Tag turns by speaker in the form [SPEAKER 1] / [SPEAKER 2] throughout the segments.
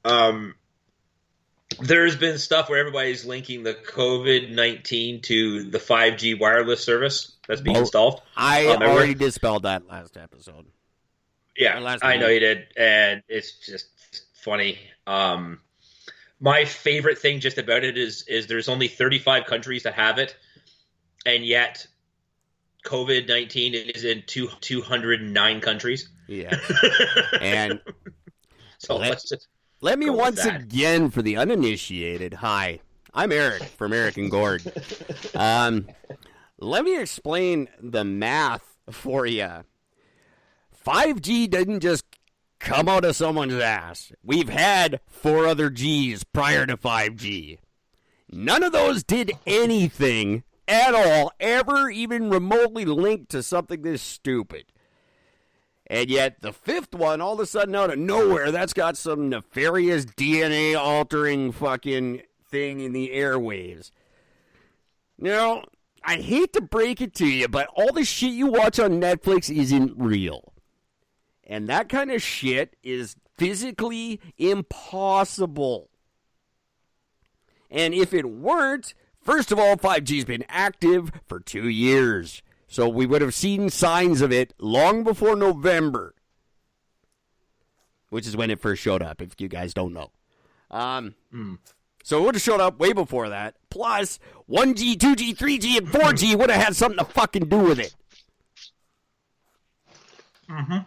[SPEAKER 1] There's been stuff where everybody's linking the COVID-19 to the 5G wireless service that's being installed.
[SPEAKER 2] I already dispelled that last episode.
[SPEAKER 1] Yeah, I know you did, and it's just funny. My favorite thing just about it is there's only 35 countries that have it, and yet COVID-19 is in 209 countries.
[SPEAKER 2] Yeah. And
[SPEAKER 1] so
[SPEAKER 2] let me once again, for the uninitiated, hi, I'm Eric from Eric and Gord. Let me explain the math for you. 5G didn't just come out of someone's ass. We've had 4 other Gs prior to 5G. None of those did anything at all, ever even remotely linked to something this stupid. And yet the 5th one, all of a sudden out of nowhere, that's got some nefarious DNA-altering fucking thing in the airwaves. Now, I hate to break it to you, but all the shit you watch on Netflix isn't real. And that kind of shit is physically impossible. And if it weren't, first of all, 5G's been active for 2 years. So we would have seen signs of it long before November, which is when it first showed up, if you guys don't know. So it would have showed up way before that. Plus, 1G, 2G, 3G, and 4G would have had something to fucking do with it.
[SPEAKER 1] Mm-hmm.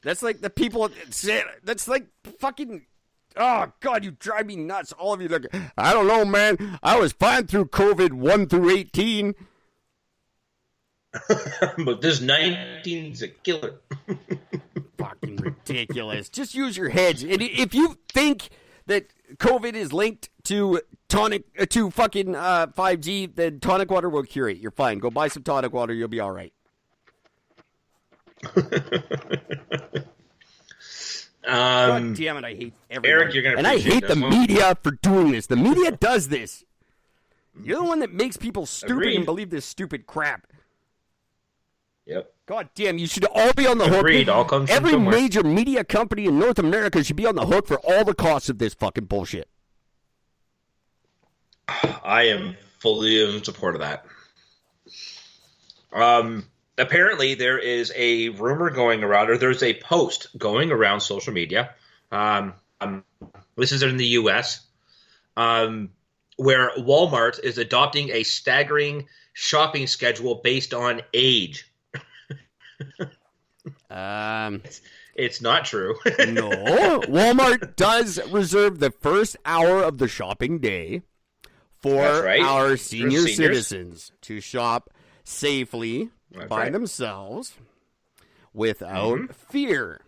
[SPEAKER 2] That's like the people say, that's like fucking, oh, God, you drive me nuts. All of you look, I don't know, man. I was fine through COVID 1 through 18.
[SPEAKER 1] But this 19's a killer.
[SPEAKER 2] Fucking ridiculous. Just use your heads. And if you think that COVID is linked to fucking 5G, then tonic water will cure it. You're fine. Go buy some tonic water. You'll be all right. God damn it, I hate everyone.
[SPEAKER 1] Eric, you're gonna
[SPEAKER 2] and I hate the
[SPEAKER 1] one.
[SPEAKER 2] media for doing this. The media does this. You're the one that makes people stupid and believe this stupid crap.
[SPEAKER 1] Yep.
[SPEAKER 2] God damn, you should all be on the hook.
[SPEAKER 1] Agreed. All comes
[SPEAKER 2] Every
[SPEAKER 1] from somewhere.
[SPEAKER 2] major media company in North America should be on the hook for all the costs of this fucking bullshit.
[SPEAKER 1] I am fully in support of that. Apparently, there is a rumor going around, or there's a post going around social media. This is in the U.S., where Walmart is adopting a staggering shopping schedule based on age. It's not true.
[SPEAKER 2] No. Walmart does reserve the first hour of the shopping day for our senior citizens to shop safely by themselves without fear.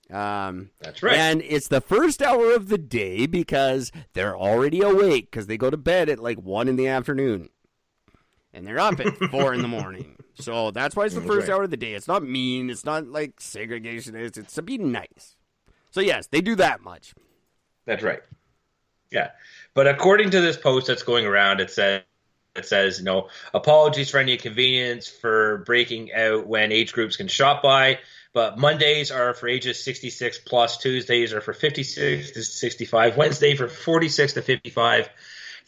[SPEAKER 1] That's right.
[SPEAKER 2] And it's the first hour of the day because they're already awake because they go to bed at like 1 in the afternoon. And they're up at 4 in the morning. So that's why it's the first hour of the day. It's not mean. It's not like segregationist. It's to be nice. So, yes, they do that much.
[SPEAKER 1] That's right. Yeah. But according to this post that's going around, it says, apologies for any inconvenience for breaking out when age groups can shop by. But Mondays are for ages 66 plus. Tuesdays are for 56 to 65. Wednesday for 46 to 55.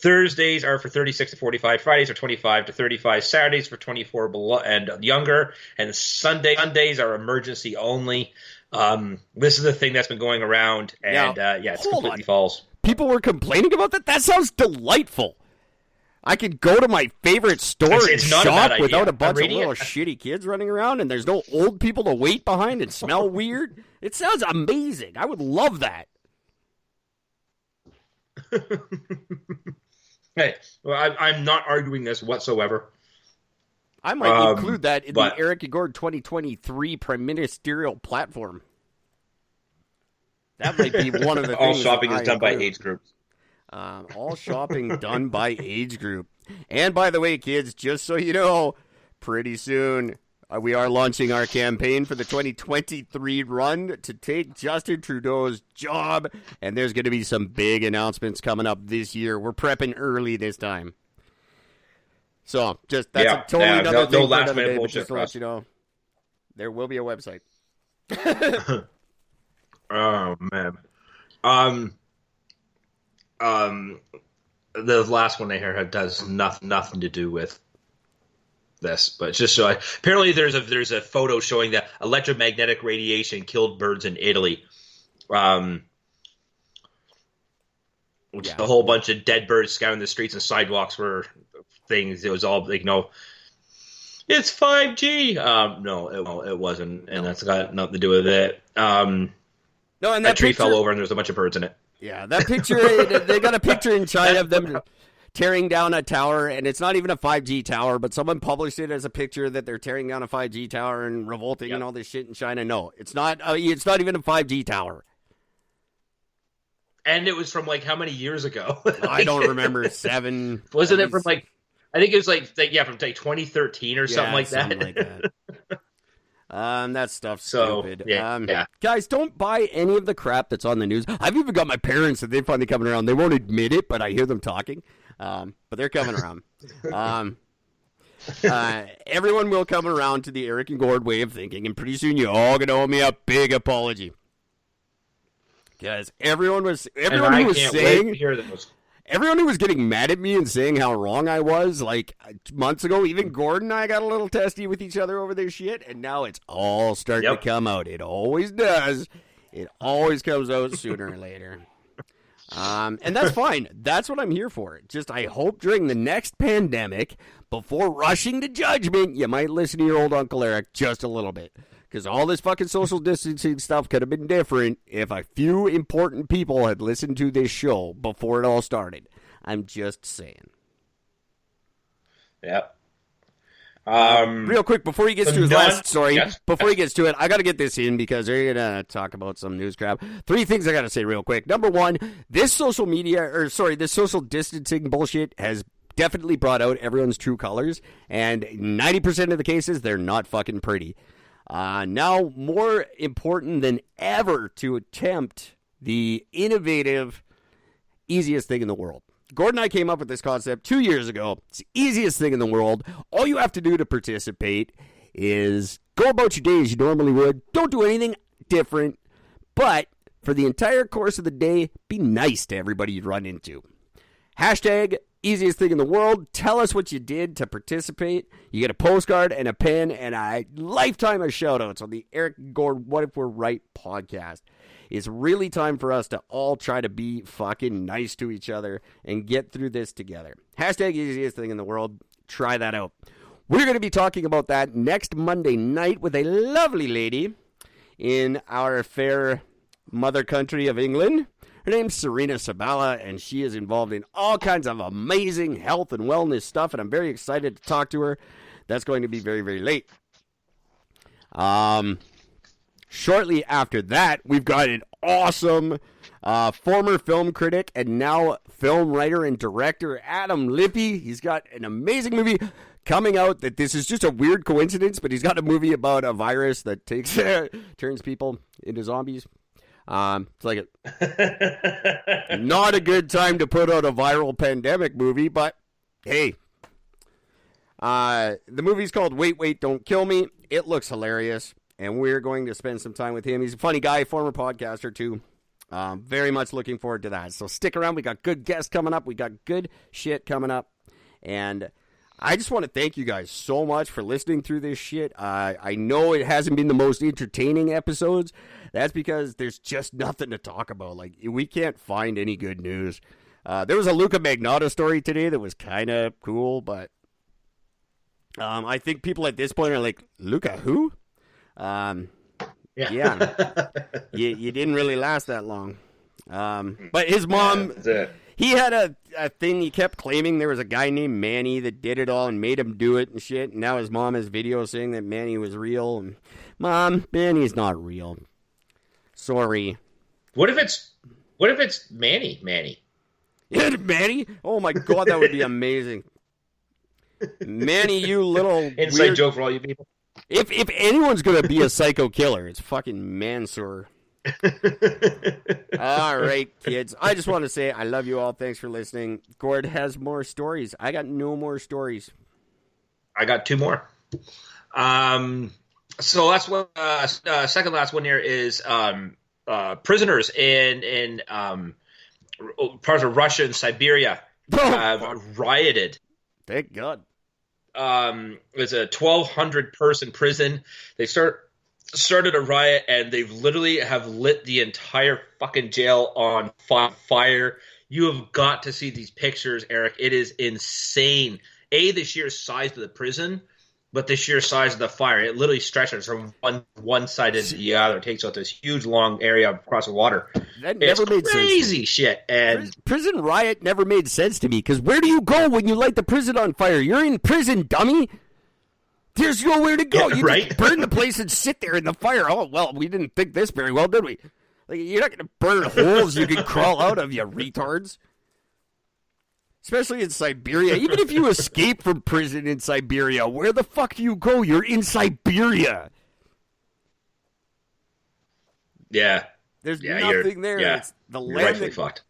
[SPEAKER 1] Thursdays are for 36 to 45. Fridays are 25 to 35. Saturdays for 24 below and younger. And Sundays are emergency only. This is the thing that's been going around. And it's completely false.
[SPEAKER 2] People were complaining about that? That sounds delightful. I could go to my favorite store and shop without a bunch of little shitty kids running around, and there's no old people to wait behind and smell weird. It sounds amazing. I would love that.
[SPEAKER 1] Hey, well, I'm not arguing this whatsoever.
[SPEAKER 2] I might include that in the Eric and Gord 2023 Prime Ministerial platform. That might be one of the
[SPEAKER 1] all
[SPEAKER 2] things.
[SPEAKER 1] All shopping is done by age groups.
[SPEAKER 2] All shopping done by age group. And by the way, kids, just so you know, pretty soon we are launching our campaign for the 2023 run to take Justin Trudeau's job. And there's going to be some big announcements coming up this year. We're prepping early this time. So that's a totally another thing for another day, but just to let you know, there will be a website.
[SPEAKER 1] Oh, man. The last one I heard does nothing to do with this, but it's just so apparently there's a photo showing that electromagnetic radiation killed birds in Italy. Which is a whole bunch of dead birds scouring the streets and sidewalks were things. It was all like, it's 5G. No, it wasn't, and that's got nothing to do with it. No, and that tree fell over and there's a bunch of birds in it.
[SPEAKER 2] Yeah, that picture, they got a picture in China of them tearing down a tower, and it's not even a 5G tower, but someone published it as a picture that they're tearing down a 5G tower and revolting and all this shit in China. No, it's not. It's not even a 5G tower.
[SPEAKER 1] And it was from like how many years ago?
[SPEAKER 2] I don't remember. 7.
[SPEAKER 1] Wasn't it from like? I think it was like from like 2013 or something like that.
[SPEAKER 2] Something like that. That stuff's
[SPEAKER 1] so,
[SPEAKER 2] stupid.
[SPEAKER 1] Yeah.
[SPEAKER 2] Guys, don't buy any of the crap that's on the news. I've even got my parents that they finally coming around. They won't admit it, but I hear them talking. But they're coming around. Everyone will come around to the Eric and Gord way of thinking, and pretty soon you're all gonna owe me a big apology. Guys, everyone who was getting mad at me and saying how wrong I was, like months ago, even Gordon and I got a little testy with each other over this shit, and now it's all starting to come out. It always does. It always comes out sooner or later. And that's fine. That's what I'm here for. Just I hope during the next pandemic, before rushing to judgment, you might listen to your old Uncle Eric just a little bit. Because all this fucking social distancing stuff could have been different if a few important people had listened to this show before it all started. I'm just saying.
[SPEAKER 1] Yep.
[SPEAKER 2] Real quick, before he gets to his last story, before he gets to it, I got to get this in because they're going to talk about some news crap. 3 things I got to say real quick. Number 1, this social distancing bullshit has definitely brought out everyone's true colors, and 90% of the cases, they're not fucking pretty. Now, more important than ever to attempt the innovative, easiest thing in the world. Gordon and I came up with this concept 2 years ago. It's the easiest thing in the world. All you have to do to participate is go about your day as you normally would. Don't do anything different. But for the entire course of the day, be nice to everybody you run into. Hashtag easiest thing in the world. Tell us what you did to participate. You get a postcard and a pen and a lifetime of shout-outs on the Eric Gord What If We're Right podcast. It's really time for us to all try to be fucking nice to each other and get through this together. Hashtag easiest thing in the world. Try that out. We're going to be talking about that next Monday night with a lovely lady in our fair mother country of England. Her name's Serena Sabala, and she is involved in all kinds of amazing health and wellness stuff, and I'm very excited to talk to her. That's going to be very, very late. Shortly after that, we've got an awesome former film critic and now film writer and director, Adam Lippy. He's got an amazing movie coming out that this is just a weird coincidence, but he's got a movie about a virus that turns people into zombies. It's like not a good time to put out a viral pandemic movie, but hey, the movie's called Wait, Don't Kill Me. It looks hilarious, and we're going to spend some time with him. He's a funny guy, former podcaster too. Very much looking forward to that. So stick around. We got good guests coming up. We got good shit coming up, and I just want to thank you guys so much for listening through this shit. I know it hasn't been the most entertaining episodes. That's because there's just nothing to talk about. Like, we can't find any good news. There was a Luca Magnotta story today that was kind of cool, but I think people at this point are like, Luca who? Yeah. you didn't really last that long. But his mom... He had a thing he kept claiming there was a guy named Manny that did it all and made him do it and shit. And now his mom has videos saying that Manny was real. And Mom, Manny's not real. Sorry.
[SPEAKER 1] What if it's Manny? Manny.
[SPEAKER 2] Yeah, Manny? Oh my god, that would be amazing. Manny, you little
[SPEAKER 1] inside
[SPEAKER 2] weird...
[SPEAKER 1] joke for all you people.
[SPEAKER 2] If anyone's gonna be a psycho killer, it's fucking Mansoor. All right, kids. I just want to say I love you all. Thanks for listening. Gord has more stories. I got no more stories.
[SPEAKER 1] I got 2 more. So last one, second last one here is prisoners in parts of Russia and Siberia have rioted.
[SPEAKER 2] Thank God.
[SPEAKER 1] It's a 1,200 person prison. They started a riot, and they've literally have lit the entire fucking jail on fire. You have got to see these pictures, Eric. It is insane. The sheer size of the prison, but the sheer size of the fire. It literally stretches from one side to the other. It takes out this huge, long area across the water.
[SPEAKER 2] That never made sense.
[SPEAKER 1] Crazy shit. And
[SPEAKER 2] prison riot never made sense to me, because where do you go when you light the prison on fire? You're in prison, dummy. There's nowhere to go. You just burn the place and sit there in the fire. Oh, well, we didn't think this very well, did we? Like, you're not going to burn holes you can crawl out of, you retards. Especially in Siberia. Even if you escape from prison in Siberia, where the fuck do you go? You're in Siberia.
[SPEAKER 1] Yeah.
[SPEAKER 2] There's nothing there.
[SPEAKER 1] Yeah.
[SPEAKER 2] It's the
[SPEAKER 1] You're
[SPEAKER 2] land
[SPEAKER 1] rightfully fucked.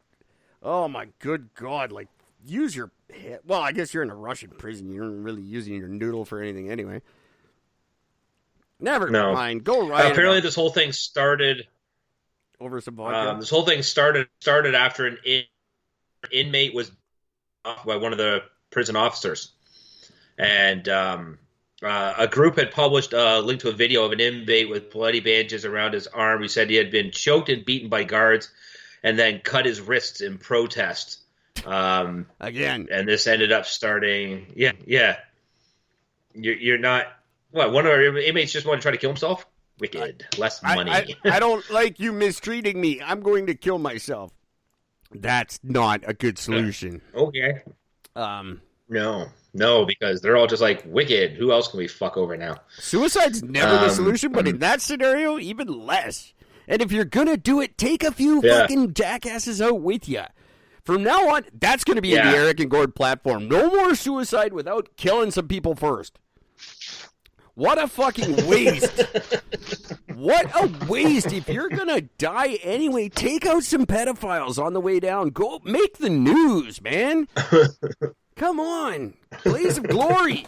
[SPEAKER 2] Oh, my good God. Like, use your head. Well, I guess you're in a Russian prison. You're not really using your noodle for anything anyway. Never mind. Go right.
[SPEAKER 1] Apparently, this whole thing started
[SPEAKER 2] over some vodka.
[SPEAKER 1] This whole thing started after an inmate was off by one of the prison officers, and a group had published a link to a video of an inmate with bloody bandages around his arm. He said he had been choked and beaten by guards, and then cut his wrists in protest.
[SPEAKER 2] Again,
[SPEAKER 1] and this ended up starting. Yeah. You're not. What, one of our inmates just wanted to try to kill himself? Wicked. Less money.
[SPEAKER 2] I don't like you mistreating me. I'm going to kill myself. That's not a good solution.
[SPEAKER 1] Okay. No, because they're all just like, wicked. Who else can we fuck over now?
[SPEAKER 2] Suicide's never the solution, but in that scenario, even less. And if you're going to do it, take a few fucking jackasses out with you. From now on, that's going to be in the Eric and Gord platform. No more suicide without killing some people first. What a fucking waste. What a waste. If you're going to die anyway, take out some pedophiles on the way down. Go make the news, man. Come on. Blaze of glory.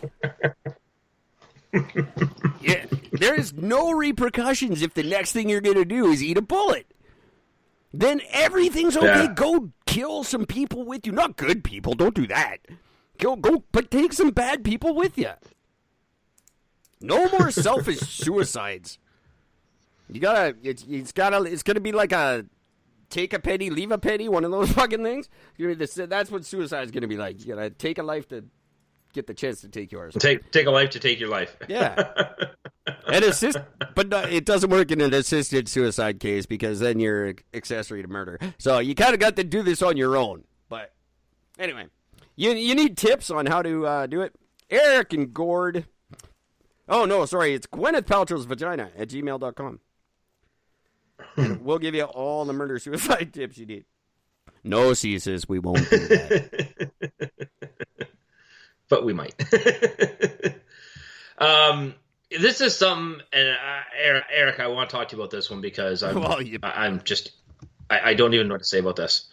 [SPEAKER 2] Yeah, there's no repercussions if the next thing you're going to do is eat a bullet. Then everything's okay. Yeah. Go kill some people with you. Not good people. Don't do that. Go, but take some bad people with you. No more selfish suicides. It's gonna be like a take a penny, leave a penny, one of those fucking things. That's what suicide is gonna be like. You gotta take a life to get the chance to take yours.
[SPEAKER 1] Take a life to take your life.
[SPEAKER 2] Yeah. But no, it doesn't work in an assisted suicide case because then you're accessory to murder. So you kind of got to do this on your own. But anyway, you need tips on how to do it. Eric and Gord. Oh, no, sorry. It's Gwyneth Paltrow's vagina at gmail.com. And we'll give you all the murder-suicide tips you need. No, ceases. We won't do that.
[SPEAKER 1] But we might. This is something, and Eric, I want to talk to you about this one because I don't even know what to say about this.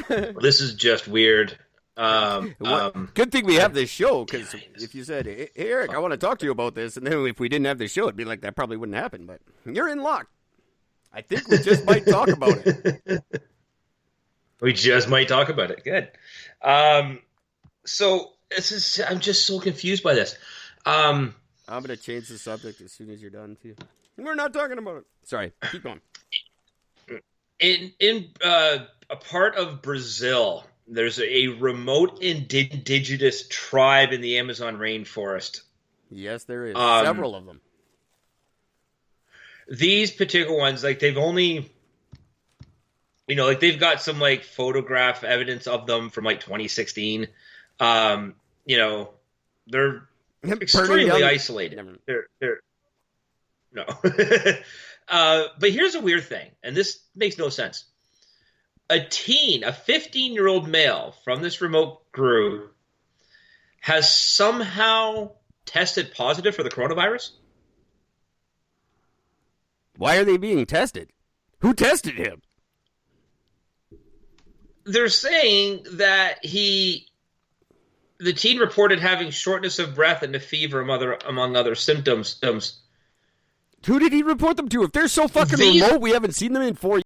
[SPEAKER 1] This is just weird.
[SPEAKER 2] Good thing we have this show, because if you said, hey, Eric, I want to talk to you about this, and then if we didn't have this show, it'd be like, that probably wouldn't happen, but you're in luck. I think we just might talk about it.
[SPEAKER 1] We just might talk about it. Good. So I'm just so confused by this.
[SPEAKER 2] I'm going to change the subject as soon as you're done, too. We're not talking about it. Sorry, keep going.
[SPEAKER 1] In a part of Brazil, there's a remote indigenous tribe in the Amazon rainforest.
[SPEAKER 2] Yes, there is. Several of them.
[SPEAKER 1] These particular ones, like they've only, they've got some like photograph evidence of them from like 2016. They're extremely isolated. No. But here's a weird thing, and this makes no sense. A 15-year-old male from this remote group has somehow tested positive for the coronavirus.
[SPEAKER 2] Why are they being tested? Who tested him?
[SPEAKER 1] They're saying that the teen reported having shortness of breath and a fever among other symptoms.
[SPEAKER 2] Who did he report them to? If they're so fucking remote, we haven't seen them in 4 years.